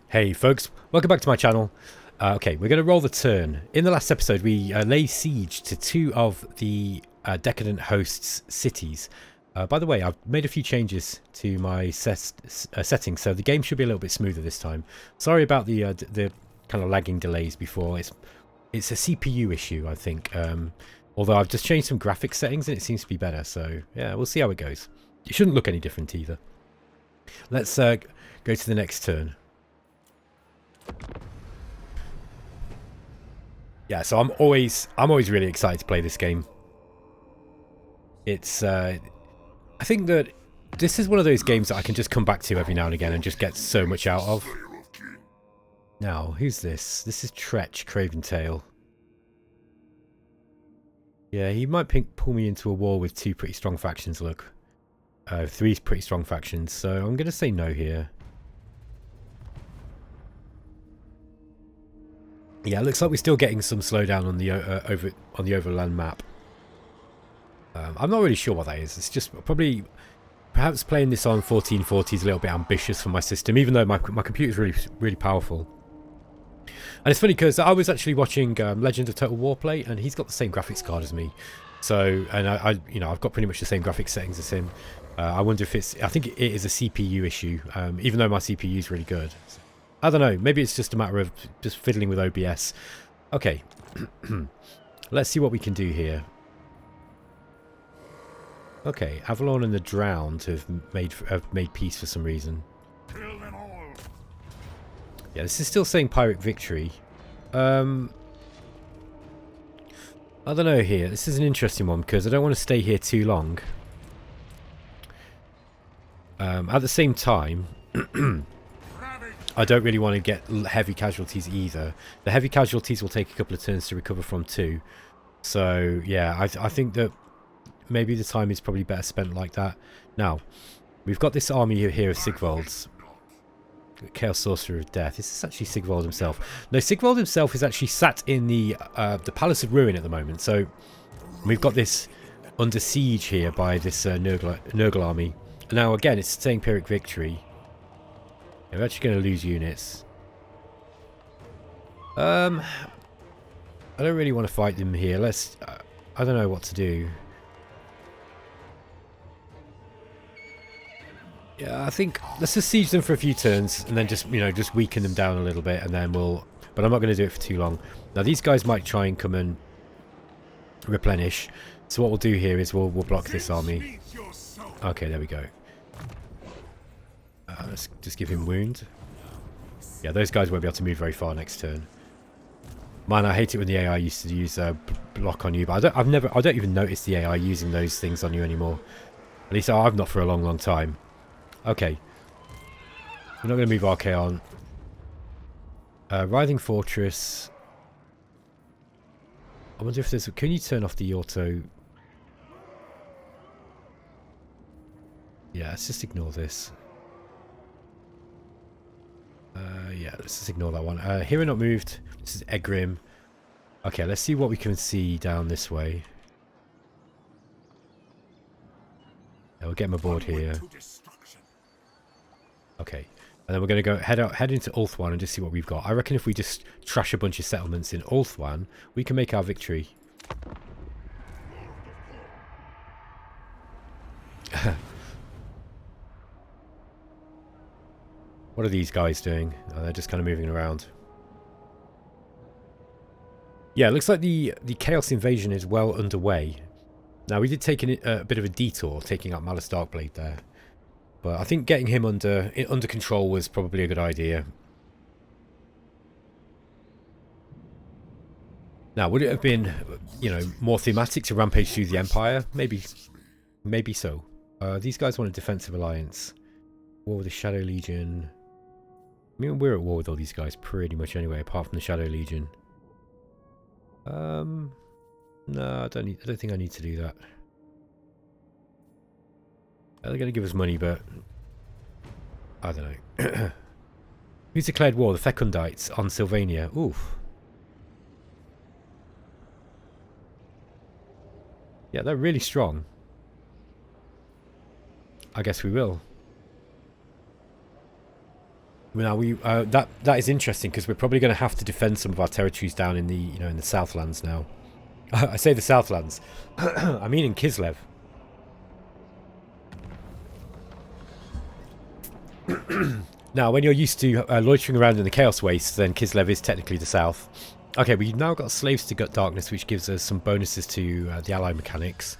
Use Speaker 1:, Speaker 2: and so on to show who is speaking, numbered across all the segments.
Speaker 1: Hey folks, welcome back to my channel. Okay, we're going to roll the turn. In the last episode we laid siege to two of the decadent hosts' cities. By the way, I've made a few changes to my settings, so the game should be a little bit smoother this time. Sorry about the kind of lagging delays before. It's a CPU issue, I think. Although I've just changed some graphics settings and it seems to be better, so yeah, we'll see how it goes. It shouldn't look any different either. Let's go to the next turn. Yeah, so I'm always really excited to play this game. It's I think that this is one of those games that I can just come back to every now and again and just get so much out of. Now, who's this? This is Tretch Craventail. Yeah, he might pull me into a war with two pretty strong factions, look. Three pretty strong factions, so I'm going to say no here. Yeah, it looks like we're still getting some slowdown on the overland map. I'm not really sure what that is. It's just probably perhaps playing this on 1440 is a little bit ambitious for my system, even though my computer is really powerful. And it's funny because I was actually watching Legend of Total War play, and he's got the same graphics card as me. So, and I've got pretty much the same graphics settings as him. I wonder if I think it is a CPU issue, even though my CPU is really good. So, I don't know, maybe it's just a matter of just fiddling with OBS. Okay, let's see what we can do here. Okay, Avalon and the Drowned have made peace for some reason. Yeah, this is still saying Pirate Victory. I don't know here. This is an interesting one because I don't want to stay here too long. At the same time, I don't really want to get heavy casualties either. The heavy casualties will take a couple of turns to recover from too. So yeah, I think that maybe the time is probably better spent like that. Now, we've got this army here of Sigvalds. Chaos Sorcerer of Death. This is actually Sigvald himself. No, Sigvald himself is actually sat in the Palace of Ruin at the moment. So we've got this under siege here by this Nurgle army. Now again, it's saying Pyrrhic Victory. We're actually going to lose units. I don't really want to fight them here. I don't know what to do. Yeah, I think let's just siege them for a few turns and then just weaken them down a little bit, and then we'll. But I'm not going to do it for too long. Now these guys might try and come and replenish. So what we'll do here is we'll block this army. Okay, there we go. Let's just give him wound. Yeah, those guys won't be able to move very far next turn. Man, I hate it when the AI used to use block on you, but I don't even notice the AI using those things on you anymore. At least I've not for a long time. Okay. We're not going to move Archaon. Writhing Fortress. I wonder if there's... Can you turn off the auto... Yeah, let's just ignore this. Yeah, let's just ignore that one. Hero not moved. This is Egrim. Okay, let's see what we can see down this way. Yeah, we'll get him aboard here. Okay, and then we're going to go head into Ulthuan and just see what we've got. I reckon if we just trash a bunch of settlements in Ulthuan, we can make our victory. What are these guys doing? Oh, they're just kind of moving around. Yeah, it looks like the Chaos Invasion is well underway. Now, we did take a bit of a detour taking out Malus Darkblade there. But I think getting him under control was probably a good idea. Now, would it have been, more thematic to rampage through the Empire? Maybe so. These guys want a defensive alliance. War with the Shadow Legion. I mean, we're at war with all these guys pretty much anyway, apart from the Shadow Legion. No, I don't think I need to do that. They're going to give us money, but I don't know. Who's declared war? The Fecundites on Sylvania. Oof. Yeah, they're really strong. I guess we will. Now that is interesting because we're probably going to have to defend some of our territories down in the in the Southlands now. I say the Southlands, I mean in Kislev. Now, when you're used to loitering around in the Chaos Wastes, then Kislev is technically the south. Okay, we've now got Slaves to Gut Darkness, which gives us some bonuses to the ally mechanics.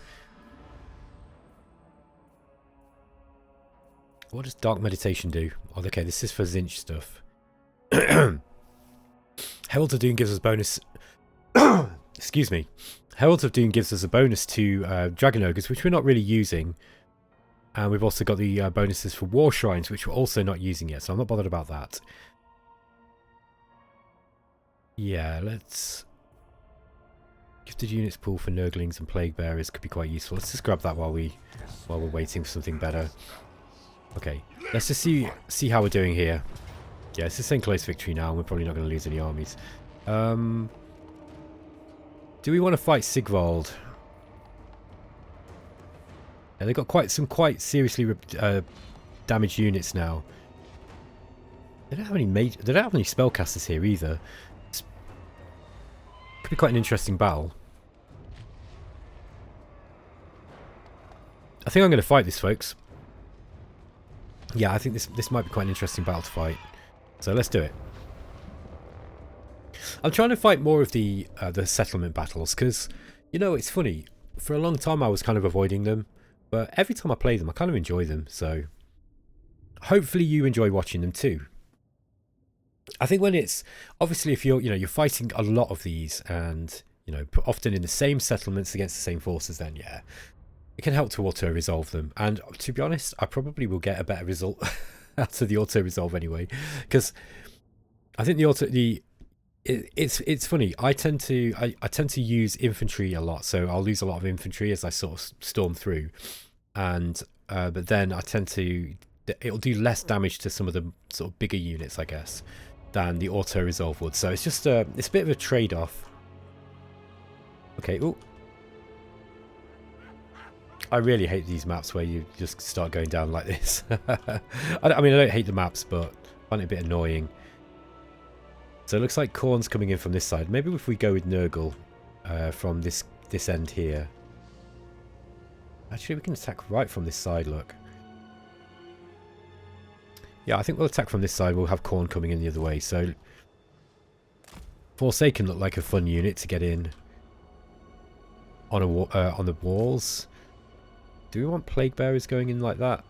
Speaker 1: What does Dark Meditation do? Oh, okay, this is for Zinch stuff. Herald of Doom gives us bonus... Excuse me. Herald of Doom gives us a bonus to Dragon Ogres, which we're not really using. And we've also got the bonuses for War Shrines, which we're also not using yet, so I'm not bothered about that. Yeah, let's... Gifted units pool for Nurglings and Plague Bearers could be quite useful. Let's just grab that while we're waiting for something better. Okay, let's just see how we're doing here. Yeah, it's the same close victory now, and we're probably not going to lose any armies. Do we want to fight Sigvald? Yeah, they've got some quite seriously damaged units now. They don't have any spellcasters here either. Could be quite an interesting battle. I think I'm going to fight this, folks. Yeah, I think this might be quite an interesting battle to fight. So let's do it. I'm trying to fight more of the settlement battles because, you know, it's funny. For a long time I was kind of avoiding them, but every time I play them I kind of enjoy them. So hopefully you enjoy watching them too. I think when it's obviously if you're fighting a lot of these and often in the same settlements against the same forces, then yeah, it can help to auto resolve them. And to be honest, I probably will get a better result out of the auto resolve anyway, because I think it's funny. I tend to use infantry a lot, so I'll lose a lot of infantry as I sort of storm through, and but then it'll do less damage to some of the sort of bigger units, I guess, than the auto resolve would. So it's just it's a bit of a trade-off. Okay, ooh. I really hate these maps where you just start going down like this. I mean, I don't hate the maps, but I find it a bit annoying. So it looks like Khorne's coming in from this side. Maybe if we go with Nurgle from this end here. Actually, we can attack right from this side, look. Yeah, I think we'll attack from this side. We'll have Khorne coming in the other way. So Forsaken look like a fun unit to get in on the walls. Do we want Plague Bearers going in like that?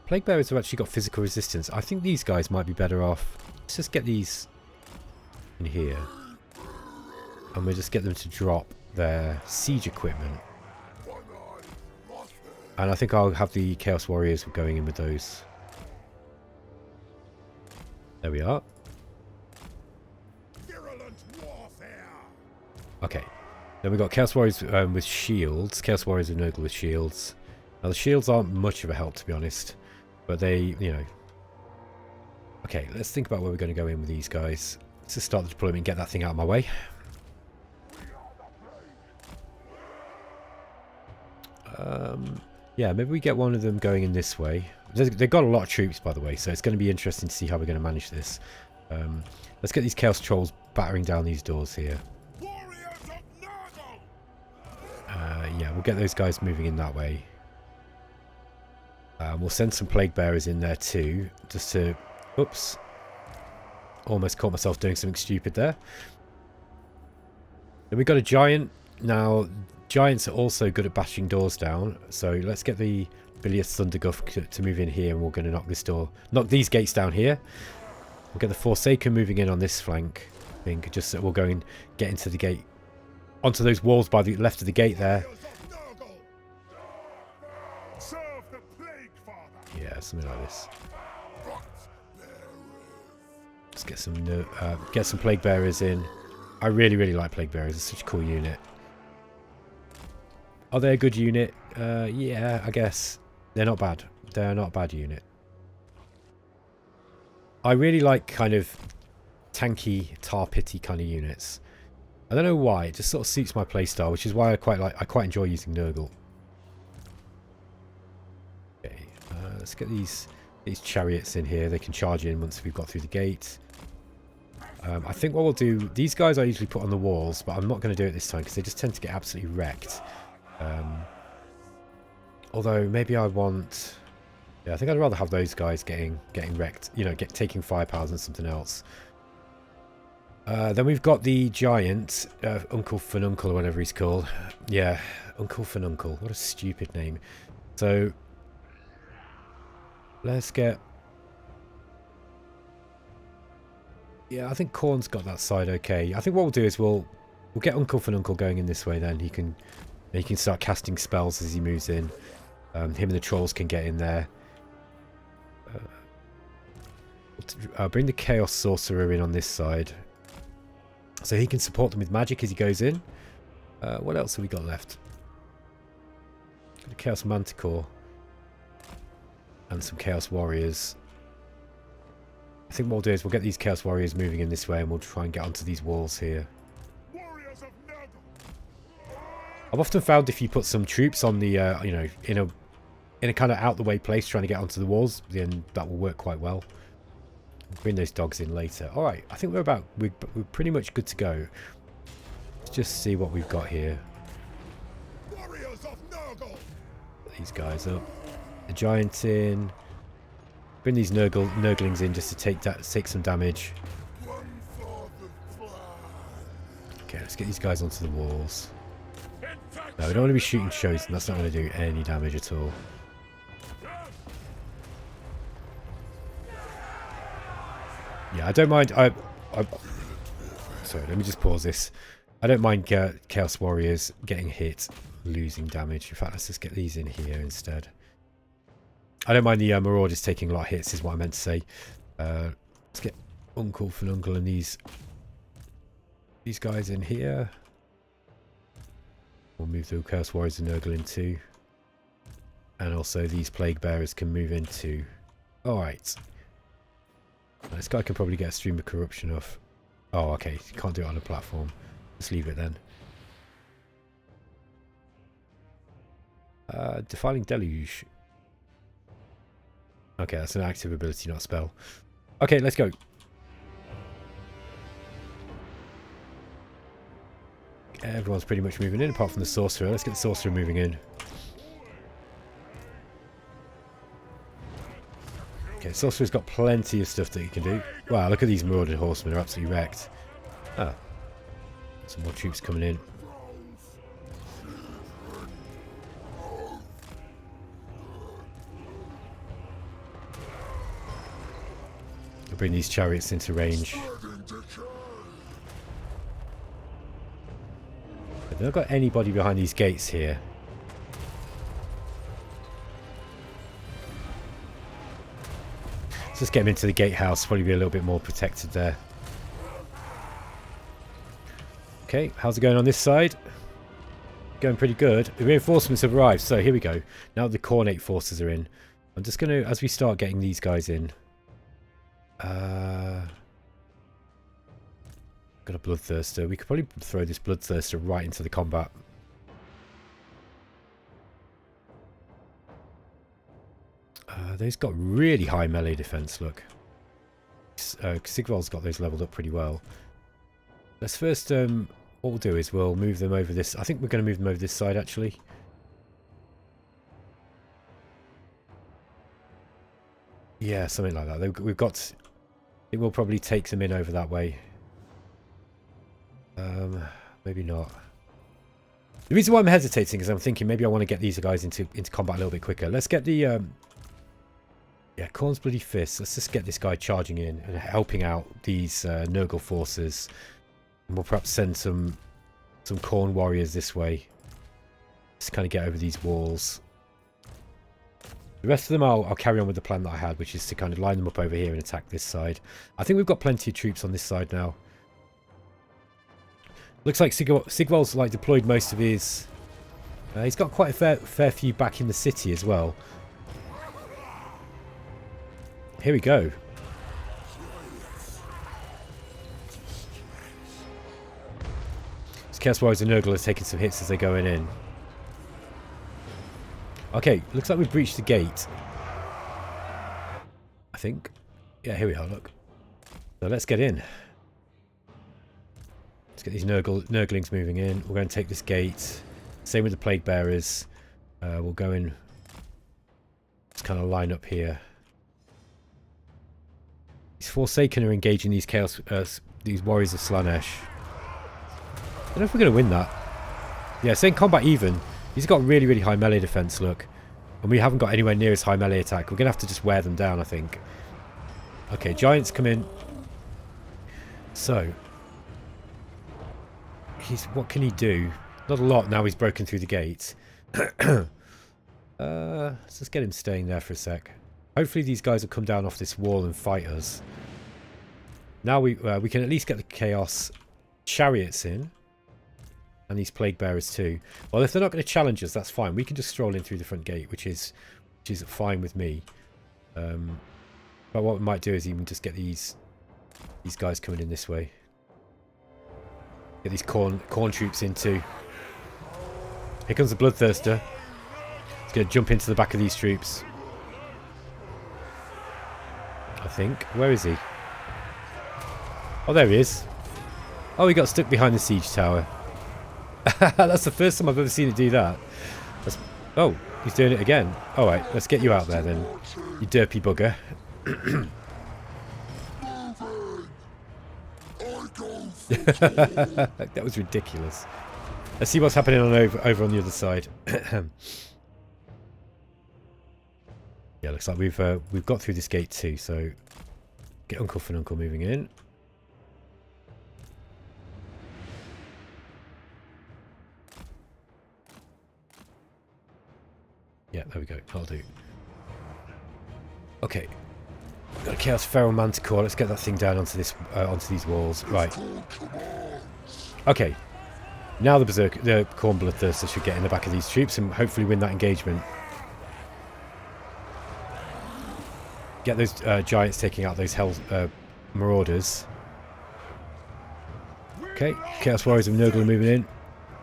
Speaker 1: Plague Bearers have actually got physical resistance. I think these guys might be better off. Let's just get these in here. And we'll just get them to drop their siege equipment. And I think I'll have the Chaos Warriors going in with those. There we are. Okay. Then we've got Chaos Warriors with shields. Chaos Warriors and Nurgle with shields. Now the shields aren't much of a help, to be honest. But they, Okay, let's think about where we're going to go in with these guys. Let's just start the deployment and get that thing out of my way. Yeah, maybe we get one of them going in this way. They've got a lot of troops, by the way, so it's going to be interesting to see how we're going to manage this. Let's get these Chaos Trolls battering down these doors here. Yeah, we'll get those guys moving in that way. We'll send some Plague Bearers in there too, just to... Oops. Almost caught myself doing something stupid there. Then we've got a Giant. Now, Giants are also good at bashing doors down, so let's get the Bilious Thunderguff to move in here, and we're going to knock these gates down here. We'll get the Forsaken moving in on this flank, I think, just so we'll go and get into the gate, onto those walls by the left of the gate there. Yeah, something like this. Let's get some Plague Bearers in. I really, really like Plague Bearers. It's such a cool unit. Are they a good unit? Yeah, I guess. They're not bad. They're not a bad unit. I really like kind of tanky, tar pity kind of units. I don't know why. It just sort of suits my playstyle, which is why I quite enjoy using Nurgle. Okay, let's get these These chariots in here, they can charge in once we've got through the gate. I think what we'll do, these guys I usually put on the walls, but I'm not going to do it this time because they just tend to get absolutely wrecked. Although maybe I want, yeah, I think I'd rather have those guys getting wrecked, you know, taking firepower than something else. Then we've got the giant, Uncle Fununcle or whatever he's called. Yeah, Uncle Fununcle. What a stupid name. So let's get. Yeah, I think Khorne's got that side okay. I think what we'll do is we'll get Uncle Fununcle going in this way. Then he can start casting spells as he moves in. Him and the trolls can get in there. I'll bring the Chaos Sorcerer in on this side, so he can support them with magic as he goes in. What else have we got left? Got a Chaos Manticore and some Chaos Warriors. I think what we'll do is we'll get these Chaos Warriors moving in this way, and we'll try and get onto these walls here. I've often found if you put some troops on the, you know, in a kind of out the way place trying to get onto the walls, then that will work quite well. Bring those dogs in later. All right, I think we're pretty much good to go. Let's just see what we've got here. Put these guys up. The giant in. Bring these Nurglings in just to take some damage. Okay, let's get these guys onto the walls. No, we don't want to be shooting shows, and that's not going to do any damage at all. Yeah, I don't mind. Sorry, let me just pause this. I don't mind Chaos Warriors getting hit, losing damage. In fact, let's just get these in here instead. I don't mind the Marauders taking a lot of hits, is what I meant to say. Let's get Uncle Fununcle and these guys in here. We'll move the Chaos Warriors and Nurgle in too. And also these Plague Bearers can move in too. Alright. This guy can probably get a Stream of Corruption off. Oh, okay. You can't do it on a platform. Just leave it then. Defiling Deluge. Okay, that's an active ability, not a spell. Okay, let's go. Everyone's pretty much moving in, apart from the Sorcerer. Let's get the Sorcerer moving in. Okay, Sorcerer's got plenty of stuff that he can do. Wow, look at these Marauded Horsemen. They're absolutely wrecked. Ah. Some more troops coming in. I'll bring these chariots into range. They've not got anybody behind these gates here. Let's just get them into the gatehouse. Probably be a little bit more protected there. Okay, how's it going on this side? Going pretty good. The reinforcements have arrived, so here we go. Now the Khornate forces are in. I'm just going to, as we start getting these guys in. Got a Bloodthirster. We could probably throw this Bloodthirster right into the combat. They've got really high melee defense, look. Sigvald's got those leveled up pretty well. Let's first, what we'll do is we'll move them over this. I think we're going to move them over this side, actually. Yeah, something like that. We've got... It will probably take them in over that way. Maybe not. The reason why I'm hesitating is I'm thinking maybe I want to get these guys into combat a little bit quicker. Let's get the... yeah, Khorne's Bloody Fist. Let's just get this guy charging in and helping out these Nurgle forces. And we'll perhaps send some Khorne warriors this way. Just kind of get over these walls. The rest of them I'll carry on with the plan that I had, which is to kind of line them up over here and attack this side. I think we've got plenty of troops on this side now. Looks like Sigvald's like deployed most of his... he's got quite a fair few back in the city as well. Here we go. This Chaos Warriors and Nurgle is taking some hits as they're going in. Okay, looks like we've breached the gate. think. Yeah, here we are, look. So let's get in. Let's get these Nurglings moving in. We're going to take this gate. Same with the Plague Bearers. We'll go in. Just kind of line up here. These Forsaken are engaging these Chaos, these Warriors of Slanesh. I don't know if we're going to win that. Yeah, saying combat even. He's got really, really high melee defense, look. And we haven't got anywhere near as high melee attack. We're going to have to just wear them down, I think. Okay, Giants come in. So. What can he do? Not a lot now he's broken through the gate. Let's just get him staying there for a sec. Hopefully these guys will come down off this wall and fight us. Now we can at least get the Chaos Chariots in. And these Plague Bearers too. Well, if they're not going to challenge us, that's fine. We can just stroll in through the front gate, which is fine with me. But what we might do is even just get these guys coming in this way. Get these corn troops in too. Here comes the Bloodthirster. He's going to jump into the back of these troops. I think. Where is he? Oh, there he is. Oh, he got stuck behind the siege tower. That's the first time I've ever seen it do that. Oh, he's doing it again. Alright, let's get you out there then, you derpy bugger. That was ridiculous. Let's see what's happening over on the other side. Yeah, looks like we've got through this gate too, so get Uncle Fununcle moving in. Yeah, there we go. That'll do. Okay. We've got a Chaos Feral Manticore. Let's get that thing down onto these walls. Right. Okay. Now the Khorne Bloodthirster should get in the back of these troops and hopefully win that engagement. Get those giants taking out those Hell Marauders. Okay. Chaos Warriors of Nurgle moving in.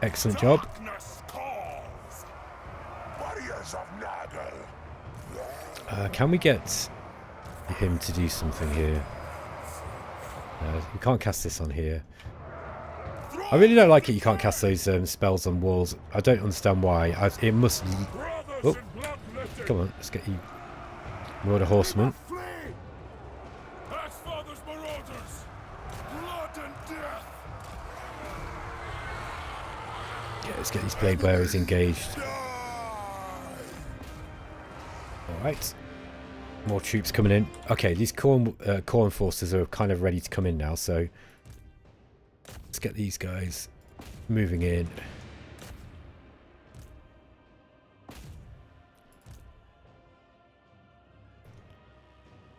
Speaker 1: Excellent job. Can we get him to do something here? We can't cast this on here. I really don't like it you can't cast those spells on walls. I don't understand why. It must... Oh, come on, let's get you... Marauder Horseman. Yeah, let's get these Plague Bearers engaged. Alright. More troops coming in. Okay, these Khorne forces are kind of ready to come in now, so let's get these guys moving in.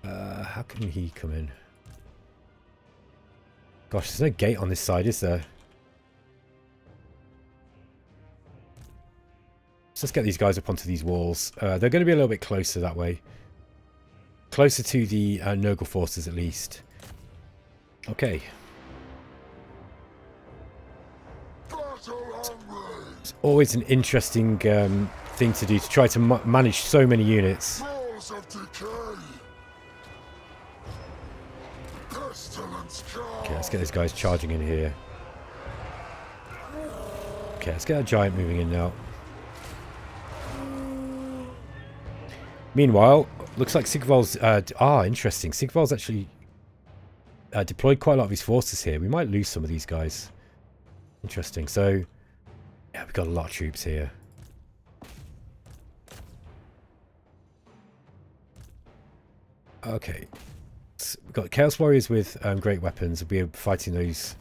Speaker 1: How can he come in? Gosh, there's no gate on this side, is there? Let's get these guys up onto these walls. They're going to be a little bit closer that way. Closer to the Nurgle forces, at least. Okay. It's always an interesting thing to do, to try to manage so many units. Okay, let's get these guys charging in here. Okay, let's get a giant moving in now. Meanwhile, looks like Sigvald's... interesting. Sigvald's actually deployed quite a lot of his forces here. We might lose some of these guys. Interesting. So, yeah, we've got a lot of troops here. Okay. So we've got Chaos Warriors with great weapons. We'll be fighting those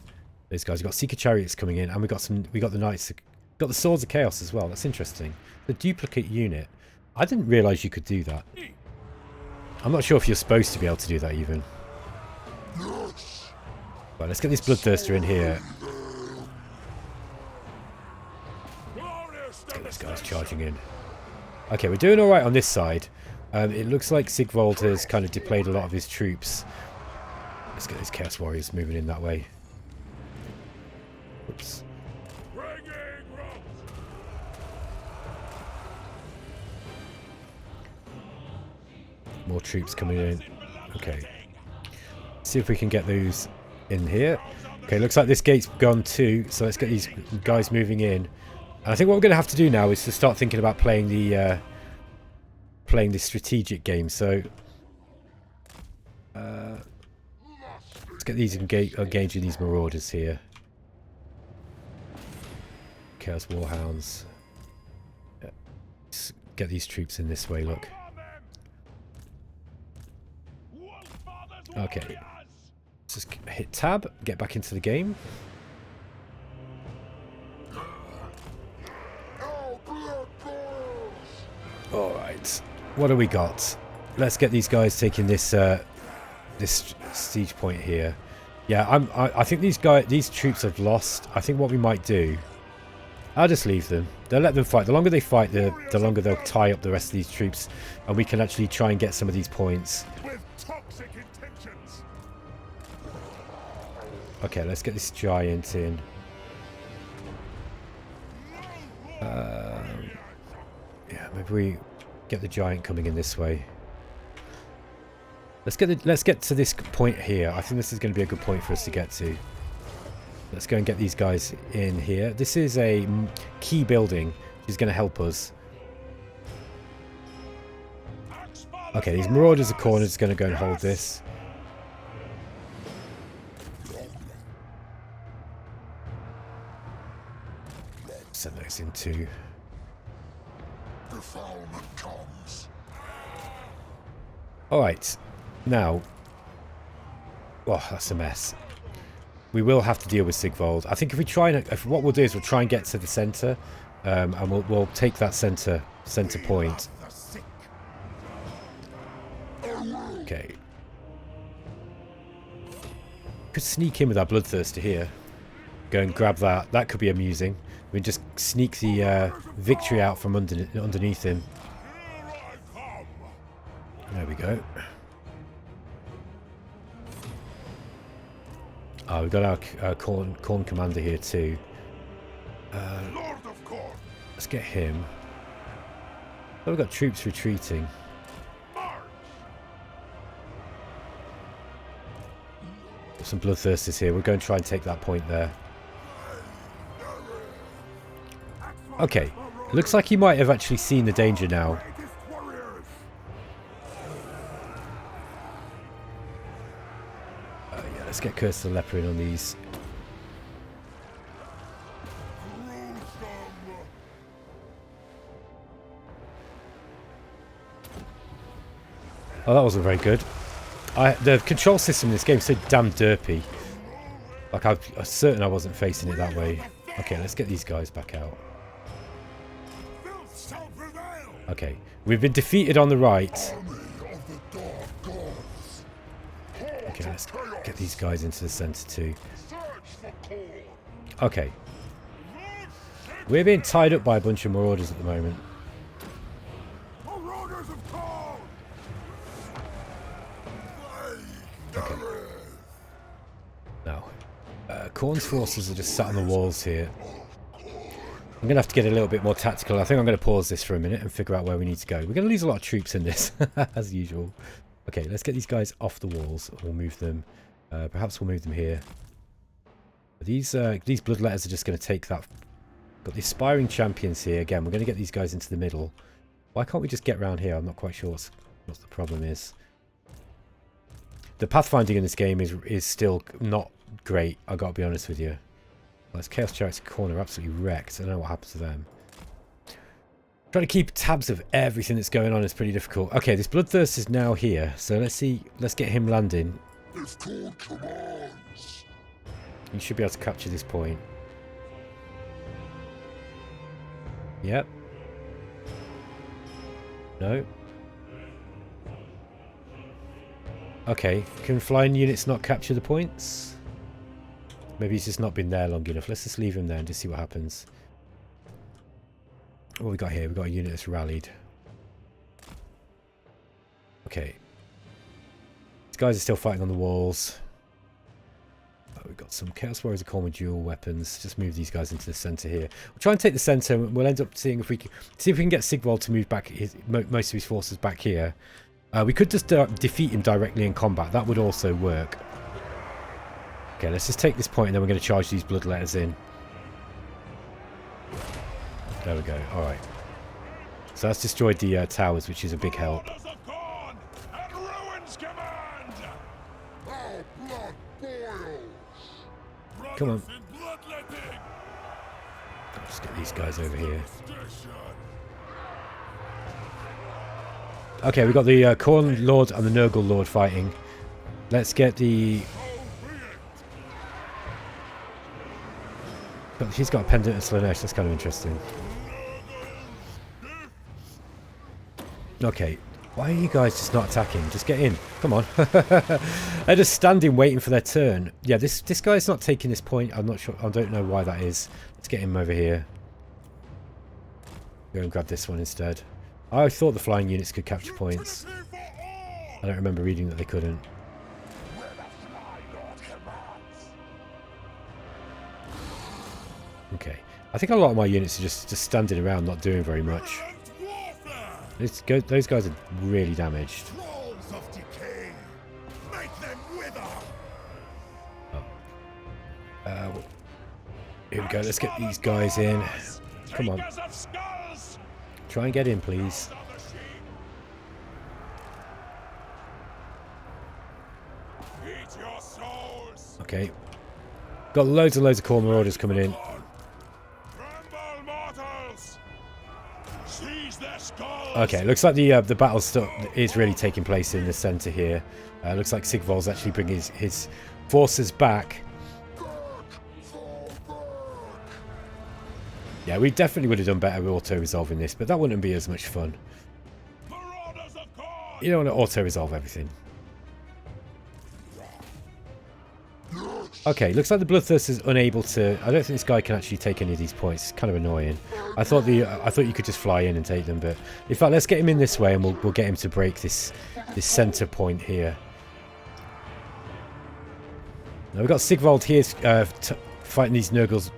Speaker 1: guys. We've got Seeker Chariots coming in, and we got the Knights. Got the Swords of Chaos as well. That's interesting. The duplicate unit. I didn't realise you could do that. I'm not sure if you're supposed to be able to do that even. Right, let's get this Bloodthirster in here. Let's get these guys charging in. Okay, we're doing alright on this side. It looks like Sigvald has kind of deployed a lot of his troops. Let's get these Chaos Warriors moving in that way. Oops. More troops coming in. Okay. See if we can get those in here. Okay, looks like this gate's gone too, so let's get these guys moving in. And I think what we're going to have to do now is to start thinking about playing the strategic game. So let's get these engaging these marauders here. Chaos Warhounds. Yeah. Let's get these troops in this way, look. Okay. Let's just hit tab, get back into the game. Alright. What do we got? Let's get these guys taking this this siege point here. Yeah, I think these troops have lost. I think what we might do, I'll just leave them. They'll let them fight. The longer they fight, the longer they'll tie up the rest of these troops, and we can actually try and get some of these points. Okay, let's get this giant in. Yeah, maybe we get the giant coming in this way. Let's get to this point here. I think this is going to be a good point for us to get to. Let's go and get these guys in here. This is a key building, which is going to help us. Okay, these marauders are cornered. Is going to go and hold this. Send those in too. Alright, now, oh, that's a mess. We will have to deal with Sigvald. I think if we try and, what we'll do is we'll try and get to the centre, and we'll take that centre point. Okay. Could sneak in with our bloodthirster here. Go and grab that. That could be amusing. We can just sneak the victory out from underneath him. There we go. Oh, we've got our Corn commander here too. Let's get him. Oh, we've got troops retreating. Got some bloodthirsters here. We're going to try and take that point there. Okay, looks like he might have actually seen the danger now. Yeah, let's get Curse of the Leper in on these. Oh, that wasn't very good. The control system in this game is so damn derpy. Like, I'm certain I wasn't facing it that way. Okay, let's get these guys back out. Okay, we've been defeated on the right. Okay, let's get these guys into the centre too. Okay. We're being tied up by a bunch of marauders at the moment. Okay. Now, Khorne's forces are just sat on the walls here. I'm going to have to get a little bit more tactical. I think I'm going to pause this for a minute and figure out where we need to go. We're going to lose a lot of troops in this, as usual. Okay, let's get these guys off the walls. We'll move them. Perhaps we'll move them here. These bloodletters are just going to take that. Got the aspiring champions here. Again, we're going to get these guys into the middle. Why can't we just get around here? I'm not quite sure what the problem is. The pathfinding in this game is still not great. I got to be honest with you. Well, Chaos Chariots corner absolutely wrecked. I don't know what happened to them. Trying to keep tabs of everything that's going on is pretty difficult. Okay, this Bloodthirst is now here. So let's see. Let's get him landing. You should be able to capture this point. Yep. No. Okay, can flying units not capture the points? Maybe he's just not been there long enough. Let's just leave him there and just see what happens. What we got here? We've got a unit that's rallied. Okay. These guys are still fighting on the walls. Oh, we've got some Chaos Warriors of Khorne with dual weapons. Just move these guys into the centre here. We'll try and take the centre. We'll end up seeing if we can get Sigvald to move back most of his forces back here. We could just defeat him directly in combat. That would also work. Okay, let's just take this point and then we're going to charge these bloodletters in. There we go. Alright. So that's destroyed the towers, which is a big help. Come on. Let's get these guys over here. Okay, we've got the Khorne Lord and the Nurgle Lord fighting. Let's get the... But he's got a pendant of Slanesh, that's kind of interesting. Okay, why are you guys just not attacking? Just get in. Come on. They're just standing waiting for their turn. Yeah, this guy's not taking this point. I'm not sure. I don't know why that is. Let's get him over here. Go and grab this one instead. I thought the flying units could capture points. I don't remember reading that they couldn't. Okay. I think a lot of my units are just standing around not doing very much. Those guys are really damaged. Oh. Here we go. Let's get these guys in. Come on. Try and get in, please. Okay. Got loads and loads of core marauders coming in. Okay, looks like the battle is really taking place in the centre here. Looks like Sigvald's actually bringing his forces back. Yeah, we definitely would have done better with auto-resolving this, but that wouldn't be as much fun. You don't want to auto-resolve everything. Okay, looks like the Bloodthirst is unable to... I don't think this guy can actually take any of these points. It's kind of annoying. I thought you could just fly in and take them, but... In fact, let's get him in this way and we'll get him to break this centre point here. Now, we've got Sigvald here fighting these Nurgle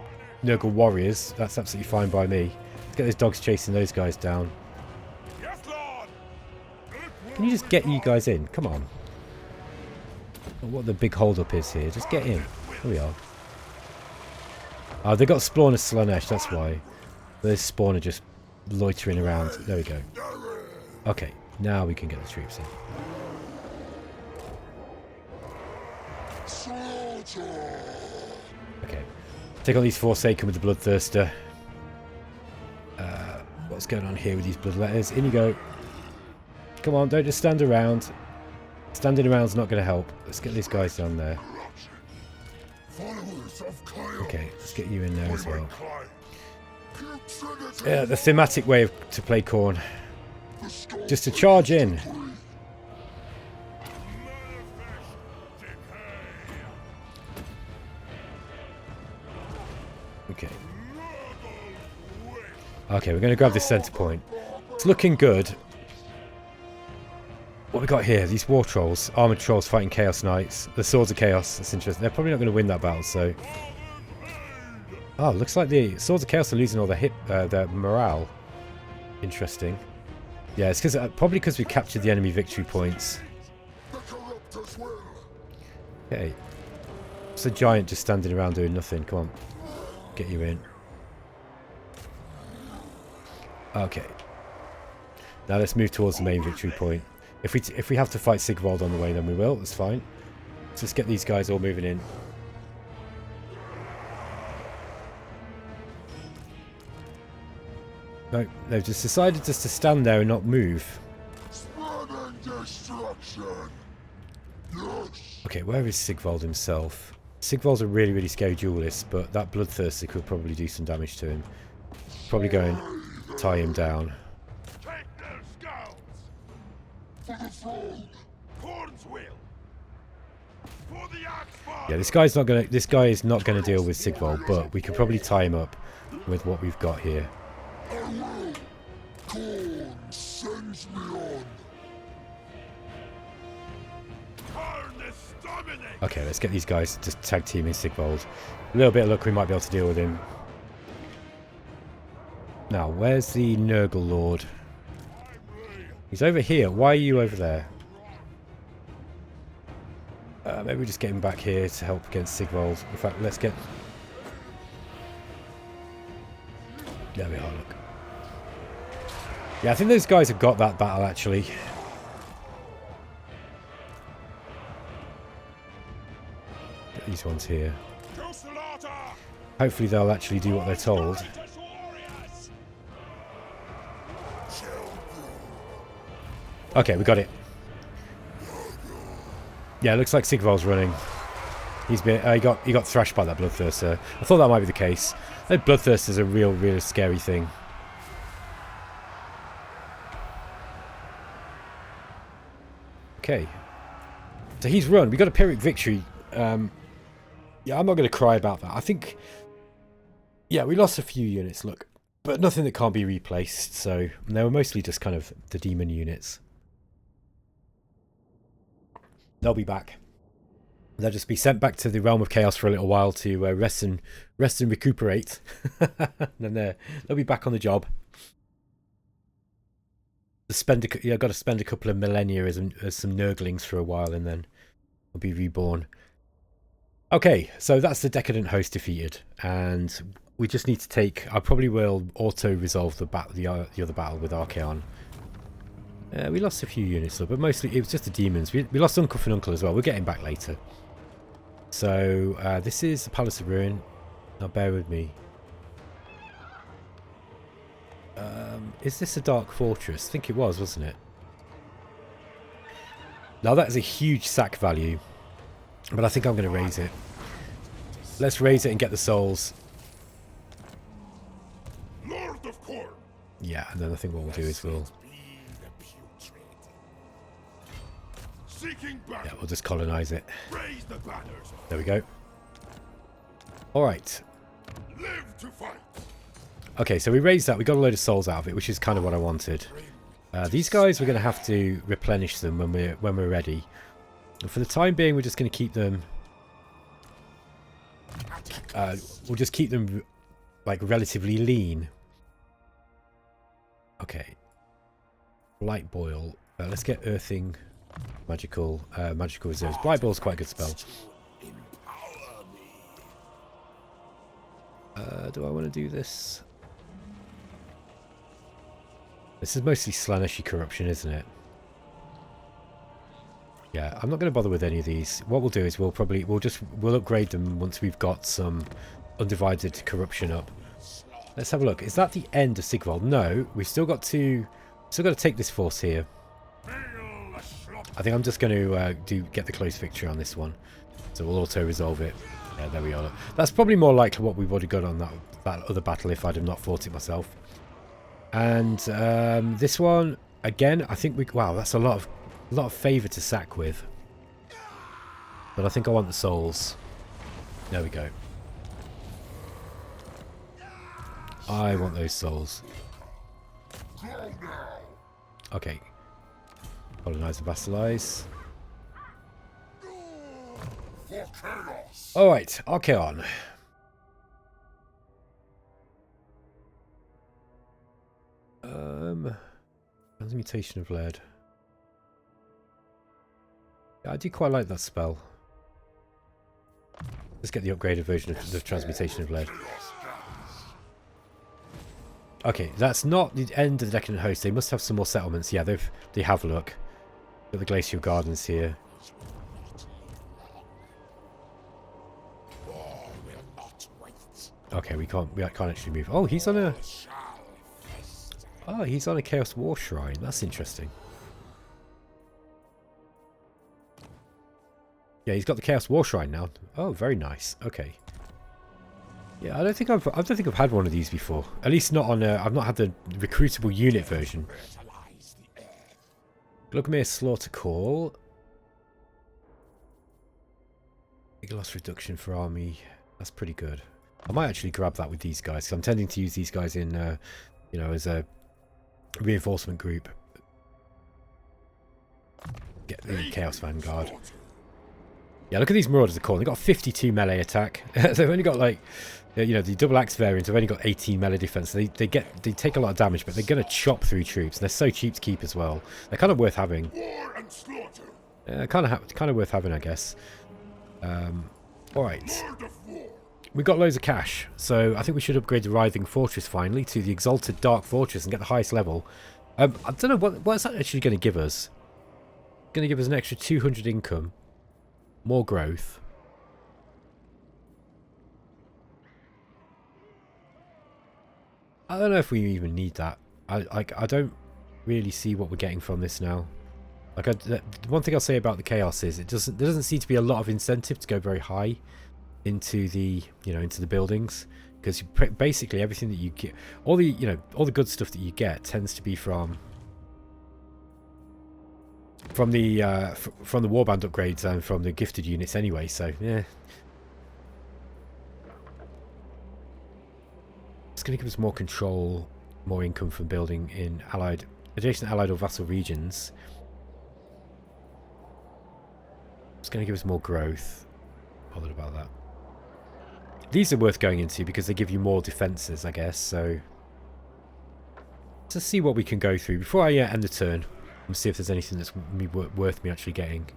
Speaker 1: warriors. That's absolutely fine by me. Let's get those dogs chasing those guys down. Can you just get you guys in? Come on. What the big hold up is here. Just get in. Here we are. Oh, they got Spawn of Slanesh, that's why. Those Spawn are just loitering around. There we go. Okay, now we can get the troops in. Okay. Take on these Forsaken with the Bloodthirster. What's going on here with these bloodletters? In you go. Come on, don't just stand around. Standing around's not going to help. Let's get these guys down there. Okay, let's get you in there as well. Yeah, the thematic way to play Khorne. Just to charge in. Okay. Okay, we're going to grab this centre point. It's looking good. What we got here? These war trolls, armored trolls fighting chaos knights. The swords of chaos. That's interesting. They're probably not going to win that battle. So, oh, looks like the swords of chaos are losing all their morale. Interesting. Yeah, it's because probably because we captured the enemy victory points. Okay, it's a giant just standing around doing nothing. Come on, get you in. Okay. Now let's move towards the main victory point. If we have to fight Sigvald on the way, then we will. That's fine. Let's just get these guys all moving in. No, they've just decided just to stand there and not move. Okay, where is Sigvald himself? Sigvald's a really, really scary duelist, but that Bloodthirster could probably do some damage to him. Probably go and tie him down. Yeah, this guy is not gonna deal with Sigvald, but we could probably tie him up with what we've got here. Okay, let's get these guys to tag teaming Sigvald. A little bit of luck, we might be able to deal with him. Now, where's the Nurgle Lord? He's over here. Why are you over there? Maybe we just get him back here to help against Sigvald. In fact, let's get... There we are, look. Yeah, I think those guys have got that battle, actually. Get these ones here. Hopefully they'll actually do what they're told. Okay, we got it. Yeah, it looks like Sigvald's running. He's been he got thrashed by that bloodthirster. I thought that might be the case. That bloodthirster's a real scary thing. Okay. So he's run. We got a Pyrrhic victory. Yeah, I'm not going to cry about that. I think... Yeah, we lost a few units, look. But nothing that can't be replaced. So they were mostly just kind of the demon units. They'll be back. They'll just be sent back to the realm of chaos for a little while to rest and recuperate. And then they'll be back on the job. I've got to spend a couple of millennia as some nurglings for a while, and then I'll be reborn. Okay, so that's the decadent host defeated, and we just need to take... I probably will auto-resolve the other battle with Archaon. We lost a few units, though, but mostly it was just the demons. We lost Uncle Fununcle as well. We'll get him back later. So, this is the Palace of Ruin. Now, bear with me. Is this a Dark Fortress? I think it was, wasn't it? Now, that is a huge sack value. But I think I'm going to raise it. Let's raise it and get the souls.
Speaker 2: Lord of Corn.
Speaker 1: Yeah, and then I think what we'll do is we'll... Yeah, we'll just colonize it. There we go. Alright. Okay, so we raised that. We got a load of souls out of it, which is kind of what I wanted. These guys, we're going to have to replenish them when we're ready. And for the time being, we're just going to keep them... we'll just keep them, like, relatively lean. Okay. Light boil. Let's get earthing... Magical reserves. Blight Ball's quite a good spell. Do I want to do this? This is mostly Slaaneshi corruption, isn't it? Yeah, I'm not going to bother with any of these. What we'll do is we'll upgrade them once we've got some undivided corruption up. Let's have a look. Is that the end of Sigvald? No, we've still got to take this force here. I think I'm just going to get the close victory on this one. So we'll auto-resolve it. Yeah, there we are. That's probably more likely what we would have got on that other battle if I'd have not fought it myself. And this one, again, I think we... Wow, that's a lot of favour to sack with. But I think I want the souls. There we go. I want those souls. Okay. Colonize and vassalize. Alright, Archaon. Transmutation of lead. Yeah, I do quite like that spell. Let's get the upgraded version of the transmutation of lead. Okay, that's not the end of the Decadent Host. They must have some more settlements. Yeah, they have, look. Got the Glacial Gardens here. Okay, we can't actually move. Oh, he's on a... Oh, he's on a Chaos War Shrine. That's interesting. Yeah, he's got the Chaos War Shrine now. Oh, very nice. Okay. Yeah, I don't think I've had one of these before. At least not on. I've not had the recruitable unit version. Glugmere Slaughter Call. Big loss reduction for army. That's pretty good. I might actually grab that with these guys. Cause I'm tending to use these guys in, you know, as a reinforcement group. Get the Chaos Vanguard. Yeah, look at these Marauders of Khorne. They've got 52 melee attack. They've only got like, you know, the double axe variants have only got 18 melee defense. They take a lot of damage, but they're going to chop through troops. And they're so cheap to keep as well. They're kind of worth having. Yeah, kind of worth having, I guess. All right. We've got loads of cash, so I think we should upgrade the Writhing Fortress finally to the Exalted Dark Fortress and get the highest level. I don't know what's that actually going to give us. Going to give us an extra 200 income, more growth. I don't know if we even need that. I don't really see what we're getting from this now. Like, the one thing I'll say about the Chaos is there doesn't seem to be a lot of incentive to go very high into the into the buildings, because basically everything that you get, all the good stuff that you get tends to be from the warband upgrades and from the gifted units anyway. So yeah, it's going to give us more control, more income from building in adjacent allied or vassal regions. It's going to give us more growth. Bothered about that. These are worth going into because they give you more defences, I guess. So let's see what we can go through before I end the turn and see if there's anything that's worth me actually getting.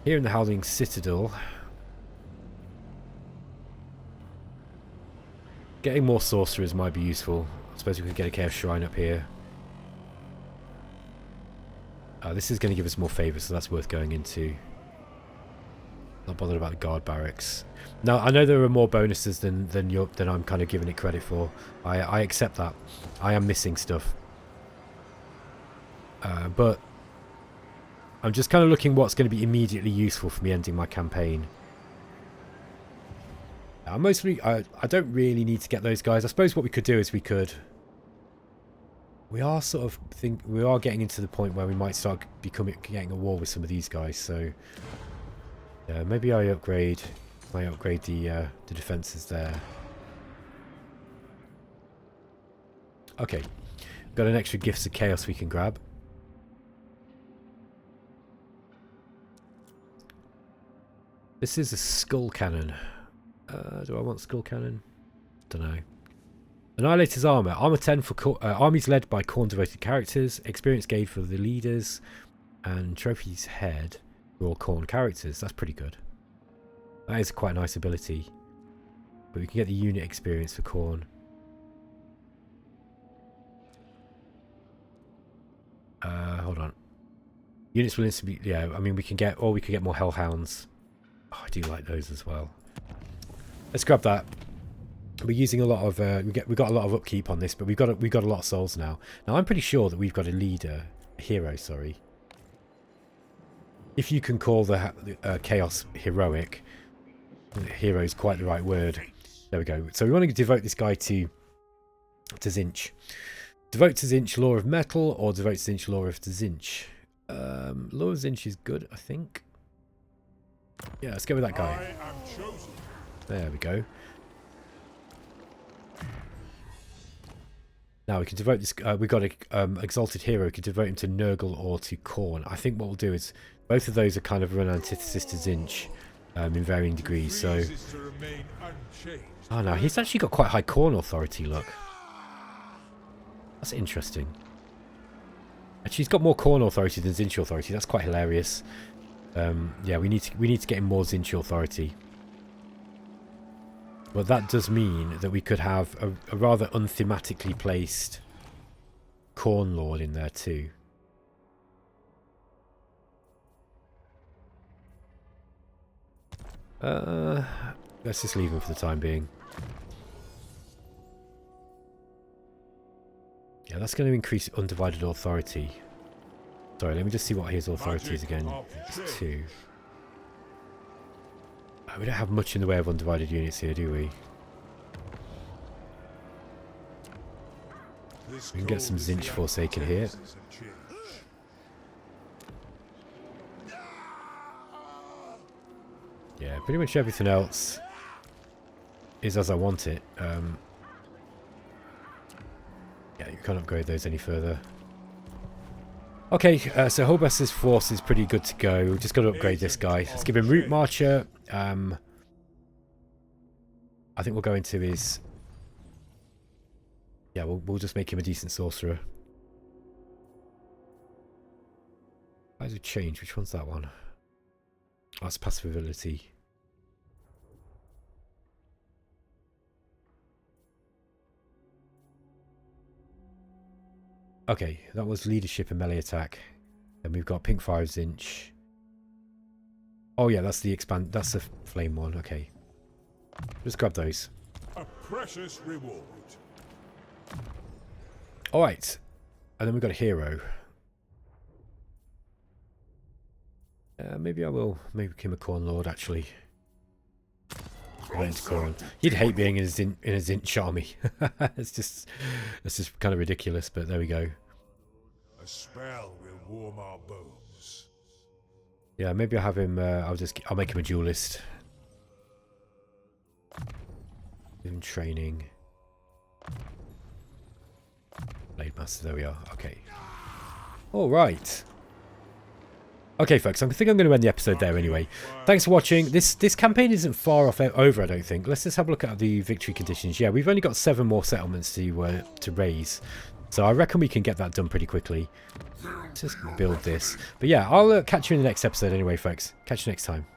Speaker 1: Here in the Howling Citadel, getting more sorcerers might be useful. I suppose we could get a Chaos Shrine up here. This is going to give us more favours, so that's worth going into. Not bothered about the guard barracks. Now, I know there are more bonuses than I'm kind of giving it credit for. I accept that. I am missing stuff. But I'm just kind of looking what's going to be immediately useful for me ending my campaign. I don't really need to get those guys. I suppose what we could do is we are getting into the point where we might start getting a war with some of these guys. So maybe I upgrade the defenses there. Okay, got an extra Gifts of Chaos we can grab. This is a Skull Cannon. Do I want Skull Cannon? Don't know. Annihilator's Armour. Armour 10 for armies led by Khorne devoted characters. Experience gained for the leaders. And Trophy's Head for all Khorne characters. That's pretty good. That is quite a nice ability. But we can get the unit experience for Khorne. Hold on. Units will instantly... Yeah, I mean we can get more Hellhounds. Oh, I do like those as well. Let's grab that. We're using a lot of we got a lot of upkeep on this, but we've got a lot of souls now. Now I'm pretty sure that we've got a hero. Sorry, if you can call the chaos heroic, hero is quite the right word. There we go. So we want to devote this guy to Tzeentch. Devote to Tzeentch Law of Metal, or devote to Tzeentch Law of Tzeentch. Law of Tzeentch is good, I think. Yeah, let's go with that guy. There we go. Now we can devote this. We've got an exalted hero. We can devote him to Nurgle or to Khorne. I think what we'll do is both of those are kind of run antithesis to Tzeentch in varying degrees. So, oh no, he's actually got quite high Khorne authority. Look, that's interesting. Actually, he's got more Khorne authority than Tzeentch authority. That's quite hilarious. Yeah, we need to get him more Tzeentch authority. But that does mean that we could have a rather unthematically placed Khorne Lord in there too. Let's just leave him for the time being. Yeah, that's going to increase undivided authority. Sorry, let me just see what his authority is again. It's 2. We don't have much in the way of undivided units here, do we? We can get some Tzeentch Forsaken here. Yeah, pretty much everything else is as I want it. Yeah, you can't upgrade those any further. Okay, so Hobus's force is pretty good to go. We've just got to upgrade this guy. Let's give him Root Marcher. I think we'll go into his... Yeah, we'll just make him a decent sorcerer. Why does it change? Which one's that one? Oh, that's passive ability. Okay, that was leadership and melee attack. And we've got pink 5-inch. Oh yeah, that's the expand. That's the flame one. Okay, let's grab those.
Speaker 2: A precious reward.
Speaker 1: All right, and then we've got a hero. Maybe I will make him a Corn Lord actually. Right into Corn. You'd hate being in a Zinch army. it's just kind of ridiculous, but there we go.
Speaker 2: A spell will warm our bones.
Speaker 1: Yeah, maybe I'll have him. I'll make him a duelist. Give him training. Blade Master. There we are. Okay. All right. Okay, folks, I think I'm going to end the episode there anyway. Thanks for watching. This campaign isn't far off over, I don't think. Let's just have a look at the victory conditions. Yeah, we've only got 7 more settlements to raise. So I reckon we can get that done pretty quickly. Let's just build this. But yeah, I'll catch you in the next episode anyway, folks. Catch you next time.